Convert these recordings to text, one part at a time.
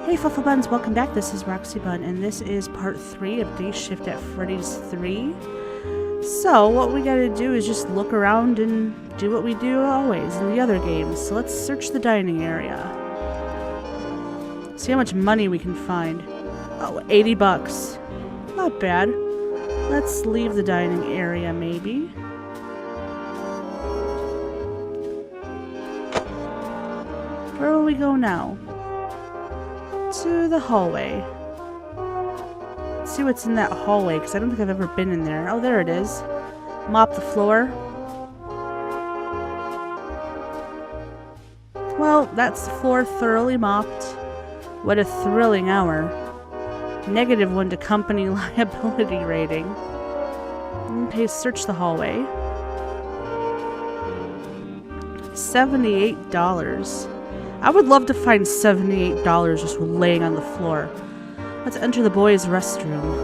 Hey Flufflebuns, welcome back. This is Roxy Bun, and this is part 3 of Dayshift at Freddy's 3. So, what we gotta do is just look around and do what we do always in the other games. So let's search the dining area. See how much money we can find. Oh, 80 bucks. Not bad. Let's leave the dining area, maybe. Where will we go now? To the hallway. Let's see what's in that hallway, because I don't think I've ever been in there. Oh, there it is. Mop the floor. Well, that's the floor thoroughly mopped. What a thrilling hour. -1 to company liability rating. Okay, search the hallway. $78. I would love to find $78 just laying on the floor. Let's enter the boys' restroom.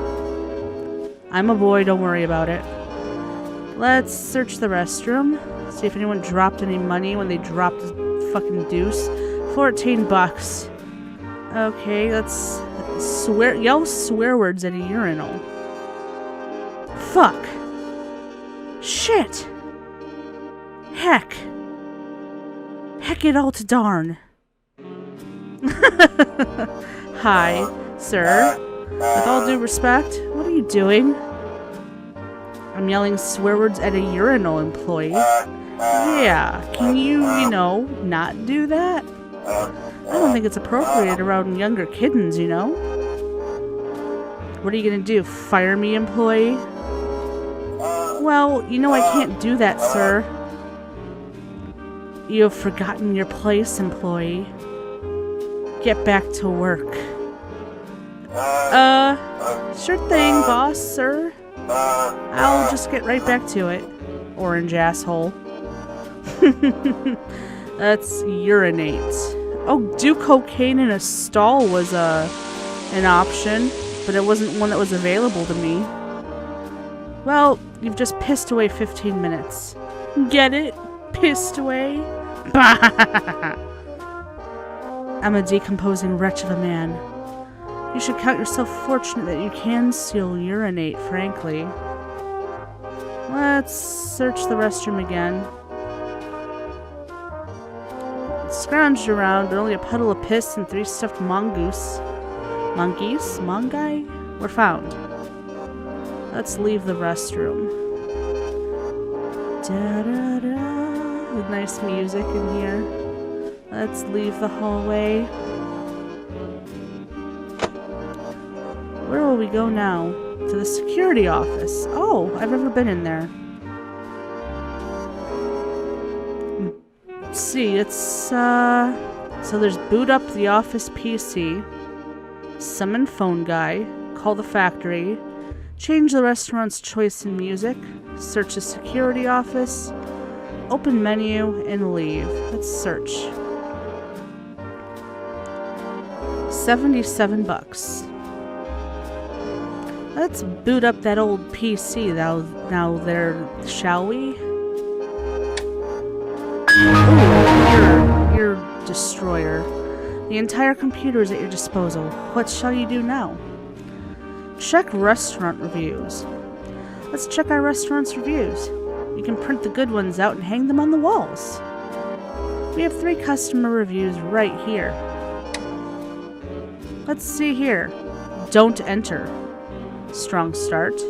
I'm a boy, don't worry about it. Let's search the restroom. See if anyone dropped any money when they dropped a fucking deuce. 14 bucks. Okay, let's yell swear words at a urinal. Fuck. Shit. Heck. Heck it all to darn. Hi, sir. With all due respect, what are you doing? I'm yelling swear words at a urinal employee. Yeah, can you not do that? I don't think it's appropriate around younger kittens, you know? What are you gonna do, fire me, employee? Well, I can't do that, sir. You have forgotten your place, employee. Get back to work. Sure thing, boss, sir. I'll just get right back to it. Orange asshole. Let's urinate. Oh, do cocaine in a stall was an option, but it wasn't one that was available to me. Well, you've just pissed away 15 minutes. Get it? Pissed away? I'm a decomposing wretch of a man. You should count yourself fortunate that you can still urinate, frankly. Let's search the restroom again. Scrounged around, but only a puddle of piss and 3 stuffed mongoose. Monkeys? Mongai? Were found. Let's leave the restroom. Da-da-da. With nice music in here. Let's leave the hallway. Where will we go now? To the security office. Oh, I've never been in there. Let's see, it's, so there's boot up the office PC, summon phone guy, call the factory, change the restaurant's choice in music, search the security office, open menu, and leave. Let's search. 77 bucks. Let's boot up that old PC now there, shall we? Ooh, you're destroyer. The entire computer is at your disposal. What shall you do now? Check restaurant reviews. Let's check our restaurant's reviews. You can print the good ones out and hang them on the walls. We have 3 customer reviews right here. Let's see here. Don't enter. Strong start.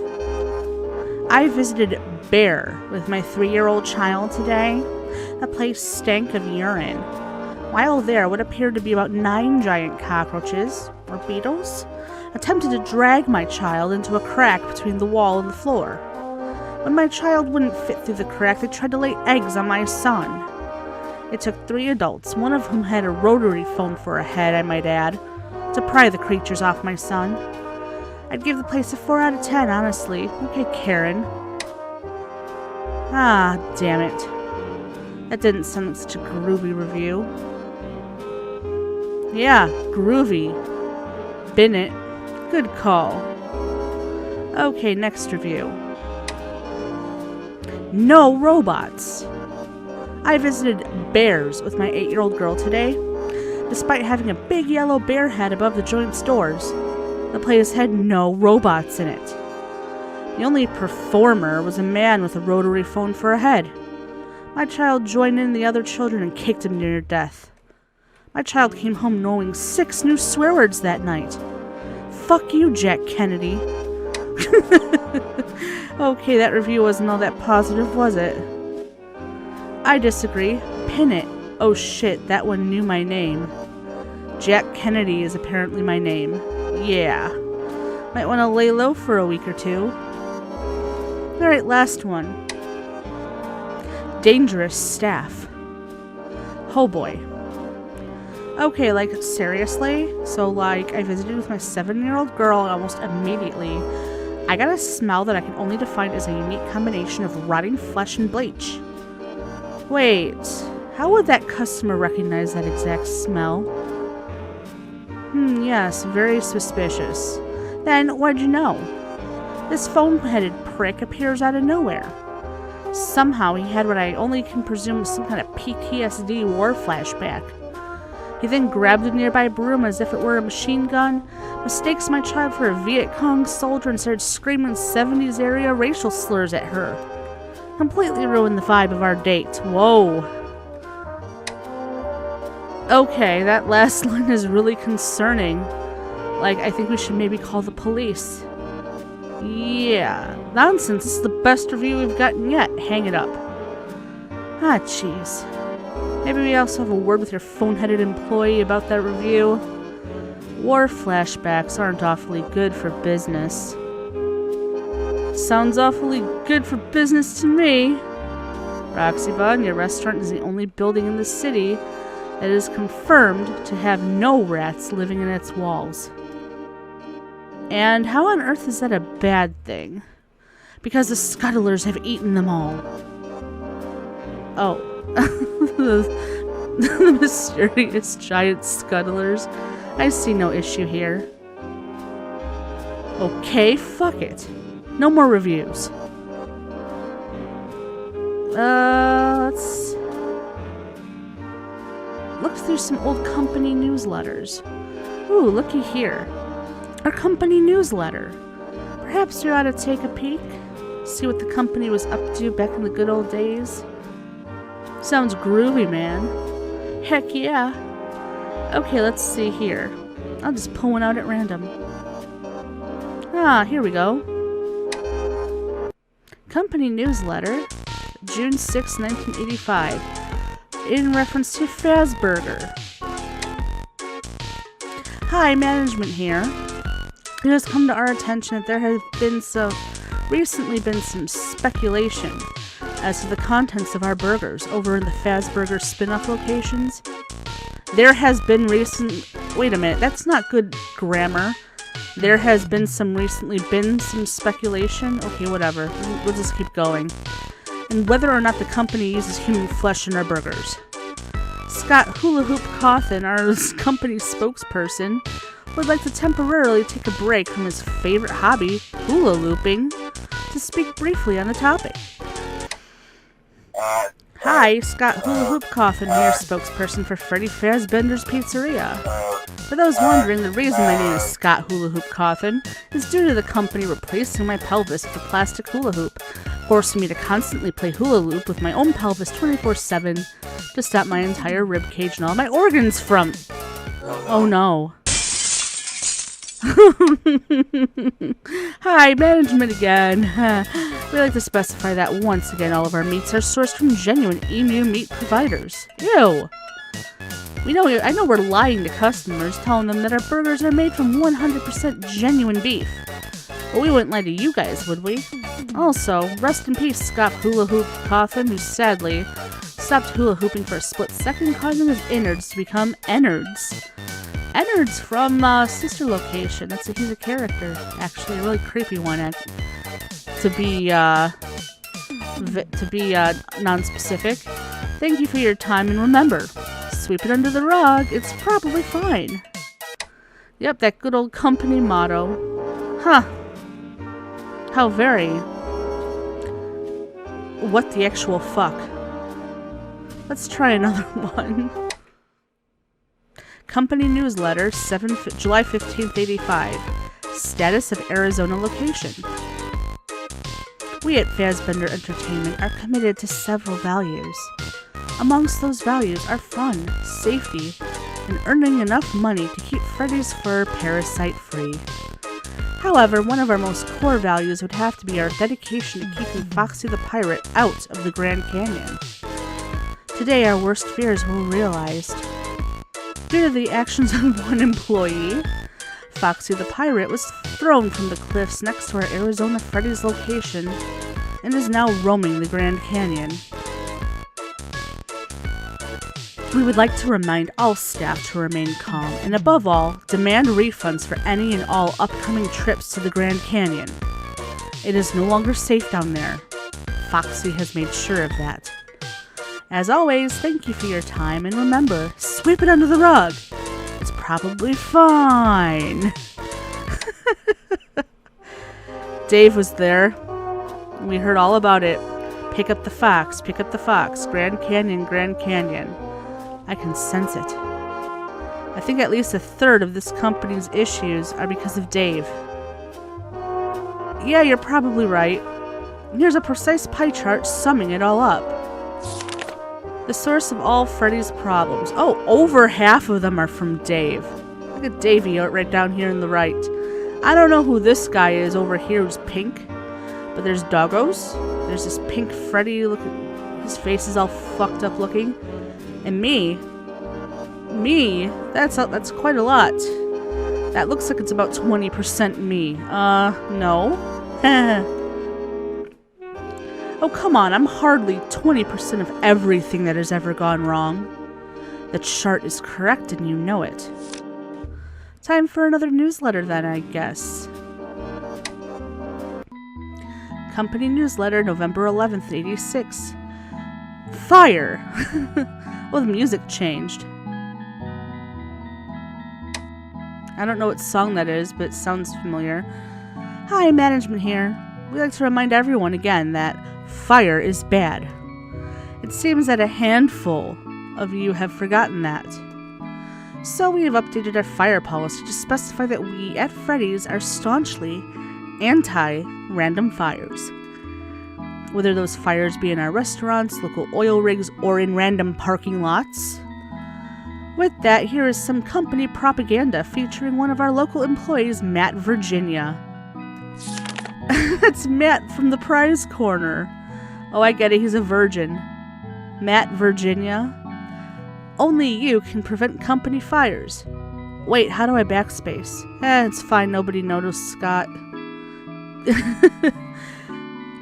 I visited Bear with my 3-year-old child today. The place stank of urine. While there, what appeared to be about 9 giant cockroaches, or beetles, attempted to drag my child into a crack between the wall and the floor. When my child wouldn't fit through the crack, they tried to lay eggs on my son. It took 3 adults, one of whom had a rotary phone for a head, I might add, to pry the creatures off my son. I'd give the place a 4 out of 10, honestly. Okay, Karen. Ah, damn it. That didn't sound like such a groovy review. Yeah, groovy. Bin it. Good call. Okay, next review. No robots. I visited Bears with my 8-year-old girl today. despite having a big yellow bear head above the joint's doors. The place had no robots in it. The only performer was a man with a rotary phone for a head. My child joined in the other children and kicked him near death. My child came home knowing 6 new swear words that night. Fuck you, Jack Kennedy. Okay, that review wasn't all that positive, was it? I disagree. Pin it. Oh shit, that one knew my name. Jack Kennedy is apparently my name. Yeah. Might want to lay low for a week or two. Alright, last one. Dangerous staff. Oh boy. Okay, like, seriously? So, like, I visited with my 7-year-old girl and almost immediately I got a smell that I can only define as a unique combination of rotting flesh and bleach. Wait, how would that customer recognize that exact smell? Yes, very suspicious. Then, why'd you know? This foam-headed prick appears out of nowhere. Somehow he had what I only can presume was some kind of PTSD war flashback. He then grabbed a nearby broom as if it were a machine gun, mistakes my child for a Viet Cong soldier, and started screaming 70s area racial slurs at her. Completely ruined the vibe of our date. Whoa. Okay, that last line is really concerning. Like, I think we should maybe call the police. Yeah, nonsense. This is the best review we've gotten yet. Hang it up. Ah, jeez. Maybe we also have a word with your phone-headed employee about that review. War flashbacks aren't awfully good for business. Sounds awfully good for business to me. Roxy Bun, your restaurant is the only building in the city that is confirmed to have no rats living in its walls. And how on earth is that a bad thing? Because the scuttlers have eaten them all. Oh. the mysterious giant scuttlers. I see no issue here. Okay, fuck it. No more reviews. Let's look through some old company newsletters. Ooh, looky here. Our company newsletter. Perhaps you ought to take a peek? See what the company was up to back in the good old days? Sounds groovy, man. Heck yeah. Okay, let's see here. I'll just pull one out at random. Ah, here we go. Company newsletter, June 6, 1985. In reference to Fazburger. Hi, management here. It has come to our attention that there has recently been some speculation as to the contents of our burgers over in the Fazburger spin-off locations. There has been wait a minute, that's not good grammar. There has been some speculation. Okay, whatever. We'll just keep going. And whether or not the company uses human flesh in our burgers. Scott Hula Hoop Cawthon, our company spokesperson, would like to temporarily take a break from his favorite hobby, hula looping, to speak briefly on the topic. Hi, Scott Hula Hoop Cawthon here, spokesperson for Freddy Fazbender's Pizzeria. For those wondering, the reason my name is Scott Hula Hoop Cawthon is due to the company replacing my pelvis with a plastic hula hoop, forcing me to constantly play hula loop with my own pelvis 24/7 to stop my entire rib cage and all my organs from... Oh no. Hi, management again. We like to specify that once again all of our meats are sourced from genuine emu meat providers. Ew! I know we're lying to customers, telling them that our burgers are made from 100% genuine beef. But we wouldn't lie to you guys, would we? Also, rest in peace, Scott Hula Hoop Cawthon, who sadly stopped hula hooping for a split second, causing his innards to become ennards. Ennards from Sister Location. He's a character, actually, a really creepy one. To be non-specific. Thank you for your time, and remember, sweep it under the rug. It's probably fine. Yep, that good old company motto. Huh. How very. What the actual fuck? Let's try another one. Company newsletter, July 15th, 85. Status of Arizona location. We at Fazbender Entertainment are committed to several values. Amongst those values are fun, safety, and earning enough money to keep Freddy's fur parasite-free. However, one of our most core values would have to be our dedication to keeping Foxy the Pirate out of the Grand Canyon. Today, our worst fears were realized. Due to the actions of one employee, Foxy the Pirate was thrown from the cliffs next to our Arizona Freddy's location and is now roaming the Grand Canyon. We would like to remind all staff to remain calm and, above all, demand refunds for any and all upcoming trips to the Grand Canyon. It is no longer safe down there. Foxy has made sure of that. As always, thank you for your time, and remember, sweep it under the rug. It's probably fine. Dave was there. We heard all about it. Pick up the fox, Grand Canyon, Grand Canyon. I can sense it. I think at least a third of this company's issues are because of Dave. Yeah, you're probably right. Here's a precise pie chart summing it all up. The source of all Freddy's problems. Oh, over half of them are from Dave. Look at Davey right down here on the right. I don't know who this guy is over here who's pink, but there's Doggos. There's this pink Freddy looking. His face is all fucked up looking. And me, that's quite a lot. That looks like it's about 20% me. No. Oh, come on, I'm hardly 20% of everything that has ever gone wrong. The chart is correct and you know it. Time for another newsletter then, I guess. Company newsletter, November 11th, 86. Fire! Well, the music changed. I don't know what song that is, but it sounds familiar. Hi, management here. We'd like to remind everyone again that fire is bad. It seems that a handful of you have forgotten that. So we have updated our fire policy to specify that we at Freddy's are staunchly anti-random fires. Whether those fires be in our restaurants, local oil rigs, or in random parking lots. With that, here is some company propaganda featuring one of our local employees, Matt Virginia. That's Matt from the prize corner. Oh, I get it, he's a virgin. Matt Virginia. Only you can prevent company fires. Wait, how do I backspace? It's fine, nobody noticed, Scott.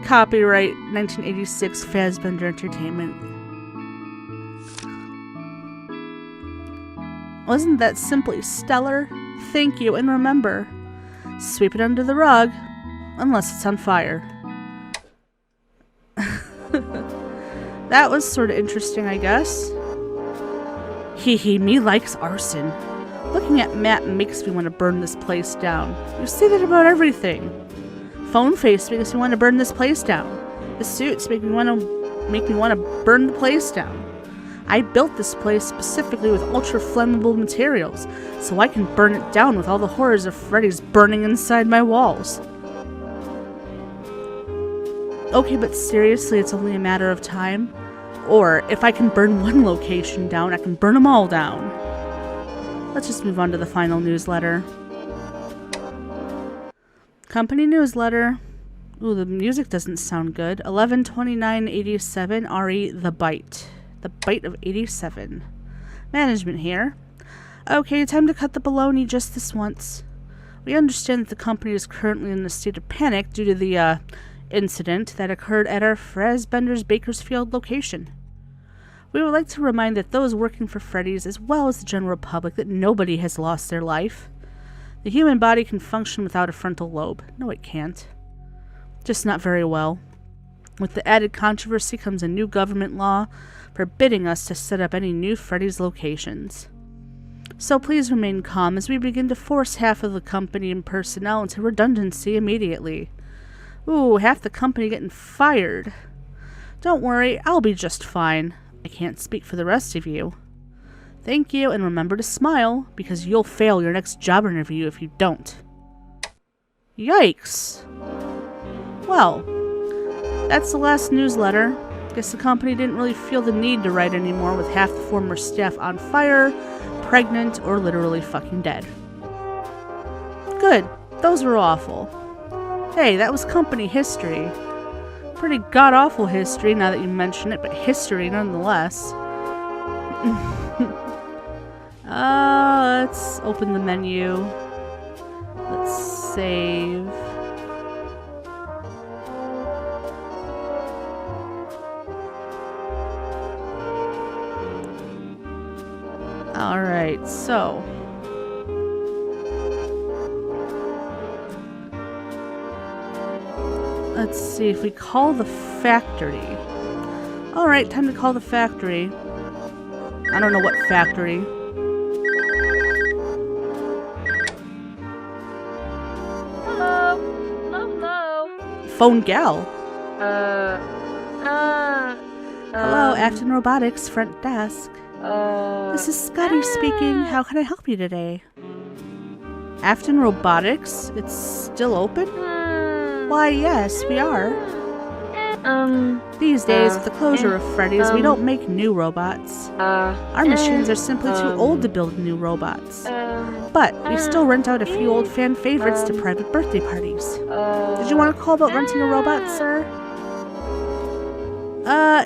Copyright 1986 Fazbender Entertainment. Wasn't that simply stellar? Thank you, and remember, sweep it under the rug, unless it's on fire. That was sort of interesting, I guess. Hee, me likes arson. Looking at Matt makes me want to burn this place down. You say that about everything. Phone face makes me want to burn this place down. The suits make me want to burn the place down. I built this place specifically with ultra-flammable materials, so I can burn it down with all the horrors of Freddy's burning inside my walls. Okay, but seriously, it's only a matter of time? Or, if I can burn one location down, I can burn them all down. Let's just move on to the final newsletter. Company newsletter. Ooh, the music doesn't sound good. 11/29/87, RE The Bite. The Bite of 87. Management here. Okay, time to cut the baloney just this once. We understand that the company is currently in a state of panic due to the, incident that occurred at our Fazbender's Bakersfield location. We would like to remind that those working for Freddy's, as well as the general public, that nobody has lost their life. The human body can function without a frontal lobe. No, it can't. Just not very well. With the added controversy comes a new government law forbidding us to set up any new Freddy's locations. So please remain calm as we begin to force half of the company and personnel into redundancy immediately. Ooh, half the company getting fired. Don't worry, I'll be just fine. I can't speak for the rest of you. Thank you, and remember to smile, because you'll fail your next job interview if you don't. Yikes. Well, that's the last newsletter. Guess the company didn't really feel the need to write anymore with half the former staff on fire, pregnant, or literally fucking dead. Good. Those were awful. Hey, that was company history. Pretty god-awful history now that you mention it, but history nonetheless. Let's open the menu. Let's save. Alright, so. Let's see if we call the factory. Alright, time to call the factory. I don't know what factory. Hello. Phone gal. Hello, Acton Robotics, front desk. This is Scotty speaking. How can I help you today? Afton Robotics? It's still open? Why, yes, we are. These days, with the closure of Freddy's, we don't make new robots. Our machines are simply too old to build new robots. But we still rent out a few old fan favorites to private birthday parties. Did you want to call about renting a robot, sir?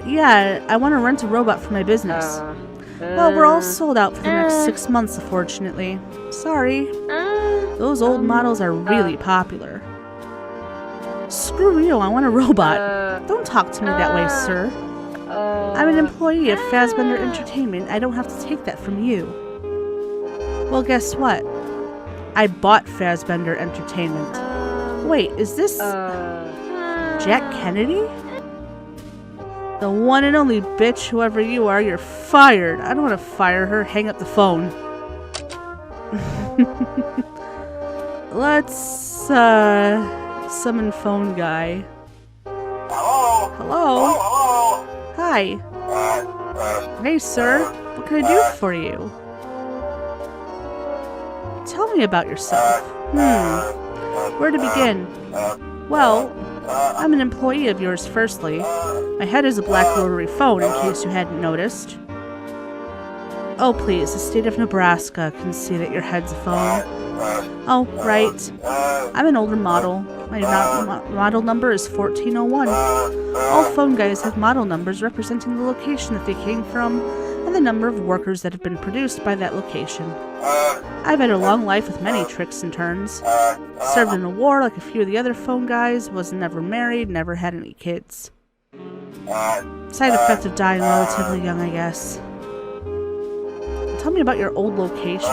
Yeah, I want to rent a robot for my business. Well, we're all sold out for the next 6 months, unfortunately. Sorry. Those old models are really popular. Screw you, I want a robot. Don't talk to me that way, sir. I'm an employee of Fazbender Entertainment. I don't have to take that from you. Well, guess what? I bought Fazbender Entertainment. Wait, is this Jack Kennedy? The one and only bitch, whoever you are, you're fired. I don't want to fire her. Hang up the phone. Let's, summon phone guy. Hello? Hi. Hey, sir. What can I do for you? Tell me about yourself. Where to begin? Well, I'm an employee of yours, firstly. My head is a black rotary phone, in case you hadn't noticed. Oh, please, the state of Nebraska can see that your head's a phone. Oh, right. I'm an older model. My model number is 1401. All phone guys have model numbers representing the location that they came from and the number of workers that have been produced by that location. I've had a long life with many tricks and turns. Served in a war like a few of the other phone guys, was never married, never had any kids. Side effect of dying relatively young, I guess. Tell me about your old location.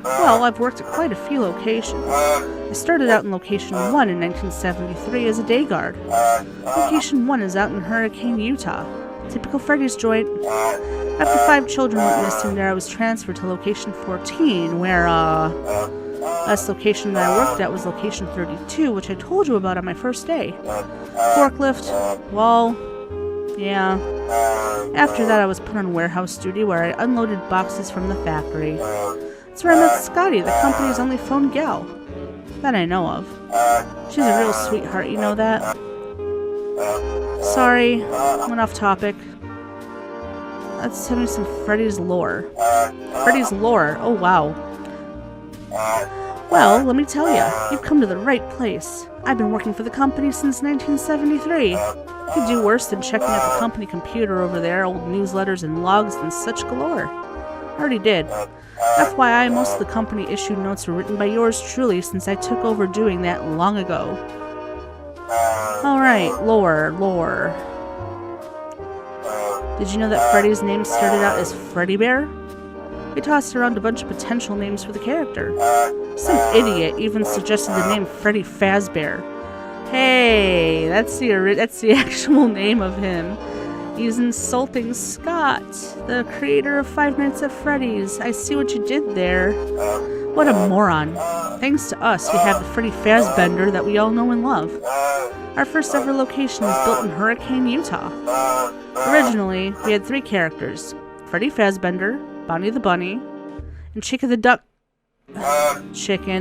Well, I've worked at quite a few locations. I started out in Location 1 in 1973 as a day guard. Location 1 is out in Hurricane, Utah. Typical Freddy's joint. After 5 children went missing there, I was transferred to Location 14, where, last location that I worked at was Location 32, which I told you about on my first day. Forklift, well, yeah. After that, I was put on warehouse duty where I unloaded boxes from the factory. That's where I met Scotty, the company's only phone gal. That I know of. She's a real sweetheart, you know that? Sorry, went off topic. Let's tell me some Freddy's lore. Freddy's lore, oh wow. Well, let me tell you, you've come to the right place. I've been working for the company since 1973. You could do worse than checking out the company computer over there, old newsletters and logs and such galore. I already did. FYI, most of the company issued notes were written by yours truly since I took over doing that long ago. Alright, lore. Did you know that Freddy's name started out as Freddy Bear? We tossed around a bunch of potential names for the character. Some idiot even suggested the name Freddy Fazbear. Hey, that's the actual name of him. He's insulting Scott, the creator of Five Nights at Freddy's. I see what you did there. What a moron. Thanks to us, we have the Freddy Fazbender that we all know and love. Our first ever location was built in Hurricane, Utah. Originally, we had 3 characters, Freddy Fazbender, Bonnie the Bunny, and Chicky the Duck Chicken.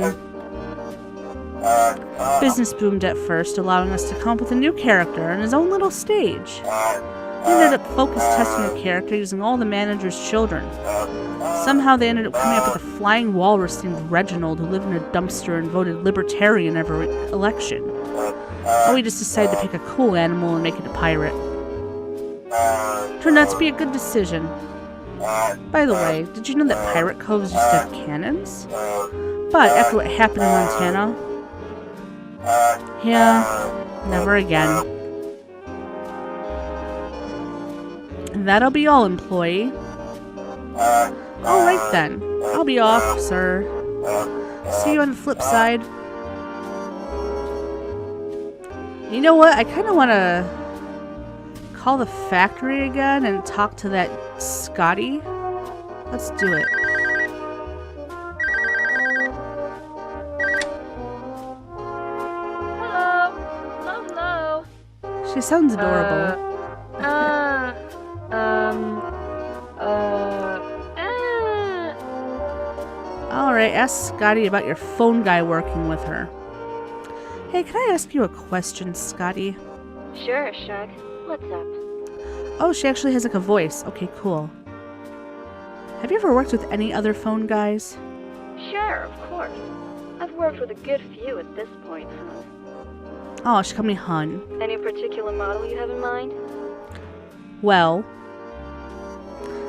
Business boomed at first, allowing us to come up with a new character on his own little stage. He ended up focus testing a character using all the manager's children. Somehow they ended up coming up with a flying walrus named Reginald who lived in a dumpster and voted libertarian every election. And we just decided to pick a cool animal and make it a pirate. Turned out to be a good decision. By the way, did you know that pirate coves used to have cannons? But after what happened in Montana, yeah, never again. And that'll be all, employee. Alright then, I'll be off, sir. See you on the flip side. You know what? I kind of want to call the factory again and talk to that Scotty. Let's do it. Hello. She sounds adorable. Alright, ask Scotty about your phone guy working with her. Hey, can I ask you a question, Scotty? Sure, Shug. What's up? Oh, she actually has like a voice. Okay, cool. Have you ever worked with any other phone guys? Sure, of course. I've worked with a good few at this point, huh? Oh, she called me hun. Any particular model you have in mind? Well,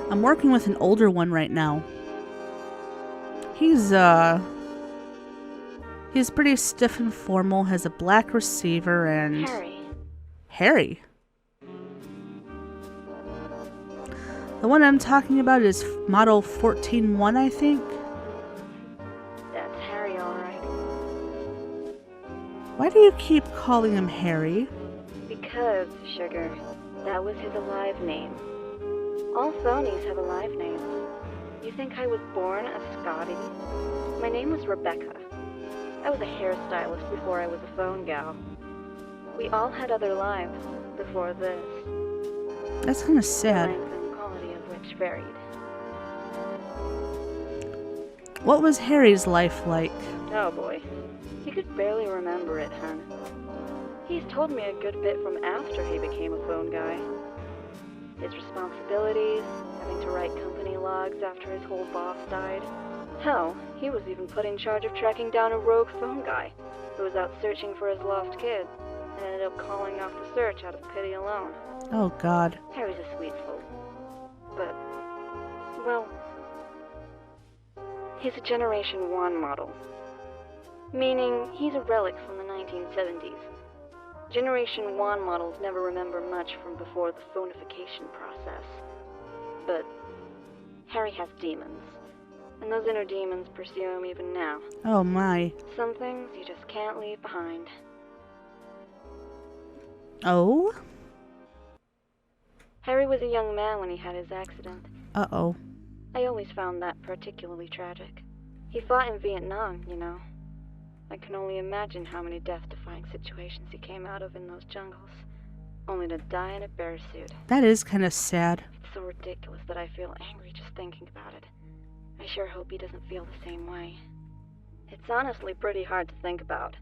I'm working with an older one right now. He's pretty stiff and formal, has a black receiver, and... Harry? The one I'm talking about is model 14-1, I think? That's Harry, alright. Why do you keep calling him Harry? Because, Sugar, that was his alive name. All phonies have alive names. You think I was born a Scotty? My name was Rebecca. I was a hairstylist before I was a phone gal. We all had other lives before this. That's kind of sad. The length and quality of which varied. What was Harry's life like? Oh boy. You could barely remember it, hun. He's told me a good bit from after he became a phone guy. His responsibilities, having to write company logs after his whole boss died. Hell, he was even put in charge of tracking down a rogue phone guy who was out searching for his lost kid and ended up calling off the search out of pity alone. Oh, God. Harry's a sweet soul. But, well, he's a Generation 1 model. Meaning, he's a relic from the 1970s. Generation 1 models never remember much from before the phonification process. But Harry has demons. And those inner demons pursue him even now. Oh my. Some things you just can't leave behind. Oh? Harry was a young man when he had his accident. Uh-oh. I always found that particularly tragic. He fought in Vietnam, you know. I can only imagine how many death-defying situations he came out of in those jungles, only to die in a bear suit. That is kind of sad. It's so ridiculous that I feel angry just thinking about it. I sure hope he doesn't feel the same way. It's honestly pretty hard to think about.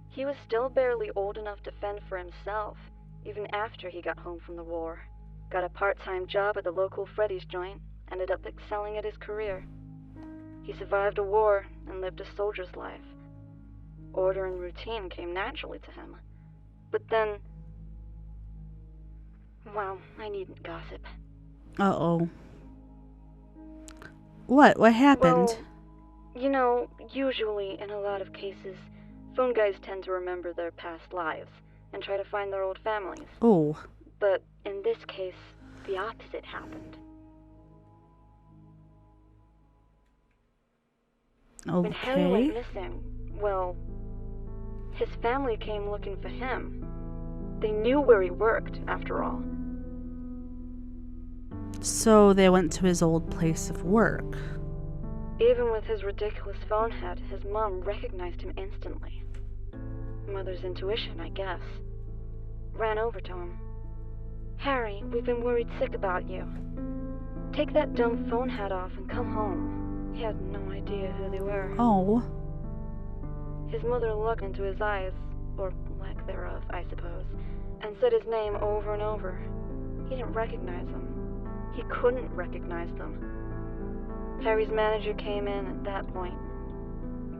He was still barely old enough to fend for himself, even after he got home from the war. Got a part-time job at the local Freddy's joint, ended up excelling at his career. He survived a war and lived a soldier's life. Order and routine came naturally to him. But then... well, I needn't gossip. Uh-oh. What? What happened? Well, you know, usually, in a lot of cases, phone guys tend to remember their past lives and try to find their old families. Oh. But in this case, the opposite happened. Okay. When Harry went missing, well, his family came looking for him. They knew where he worked, after all. So they went to his old place of work. Even with his ridiculous phone head, his mom recognized him instantly. Mother's intuition, I guess. Ran over to him. "Harry, we've been worried sick about you." take that dumb phone hat off and come home. He had no idea who they were. Oh. His mother looked into his eyes, or lack thereof, I suppose, and said his name over and over. He didn't recognize them. He couldn't recognize them. Harry's manager came in at that point.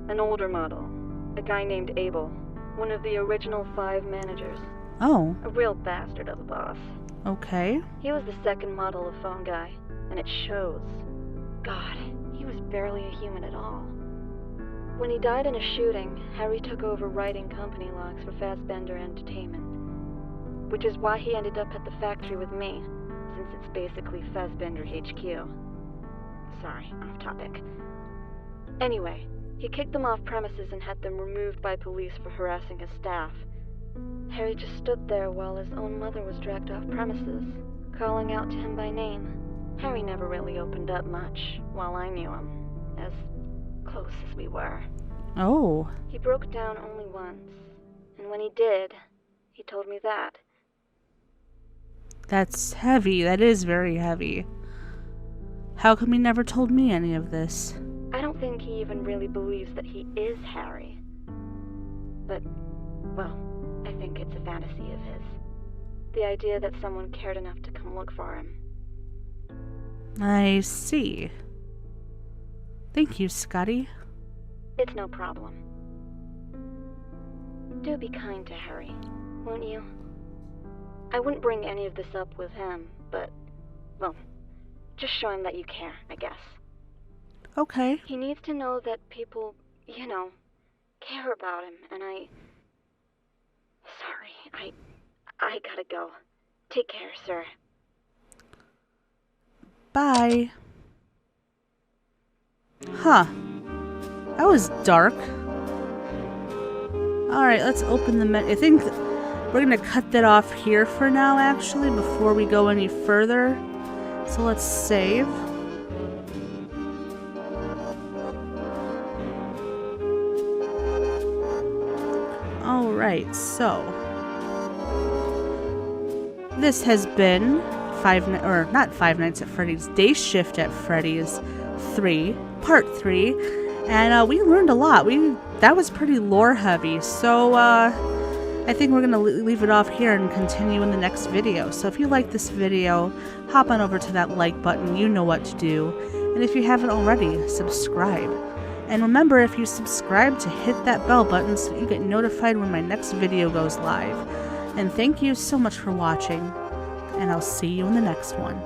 An older model, a guy named Abel, one of the original 5 managers. Oh. A real bastard of a boss. Okay. He was the second model of phone guy, and it shows. God, he was barely a human at all. When he died in a shooting, Harry took over writing company logs for Fassbender Entertainment, which is why he ended up at the factory with me, since it's basically Fassbender HQ. Sorry, off topic. Anyway, he kicked them off premises and had them removed by police for harassing his staff. Harry just stood there while his own mother was dragged off premises, calling out to him by name. Harry never really opened up much while I knew him, as close as we were. Oh. He broke down only once, and when he did, he told me that. That's heavy. That is very heavy. How come he never told me any of this? I don't think he even really believes that he is Harry. But, well, I think it's a fantasy of his. The idea that someone cared enough to come look for him. I see. Thank you, Scotty. It's no problem. Do be kind to Harry, won't you? I wouldn't bring any of this up with him, but, well, just show him that you care, I guess. Okay. He needs to know that people, you know, care about him, and Sorry, I gotta go. Take care, sir. Bye. Huh. That was dark. Alright, let's open the I think we're gonna cut that off here for now, actually, before we go any further. So let's save. Alright, so this has been not Five Nights at Freddy's, Dayshift at Freddy's 3, Part 3, and we learned a lot. That was pretty lore heavy, so I think we're going to leave it off here and continue in the next video. So if you like this video, hop on over to that like button, you know what to do, and if you haven't already, subscribe. And remember, if you subscribe, to hit that bell button so that you get notified when my next video goes live. And thank you so much for watching, and I'll see you in the next one.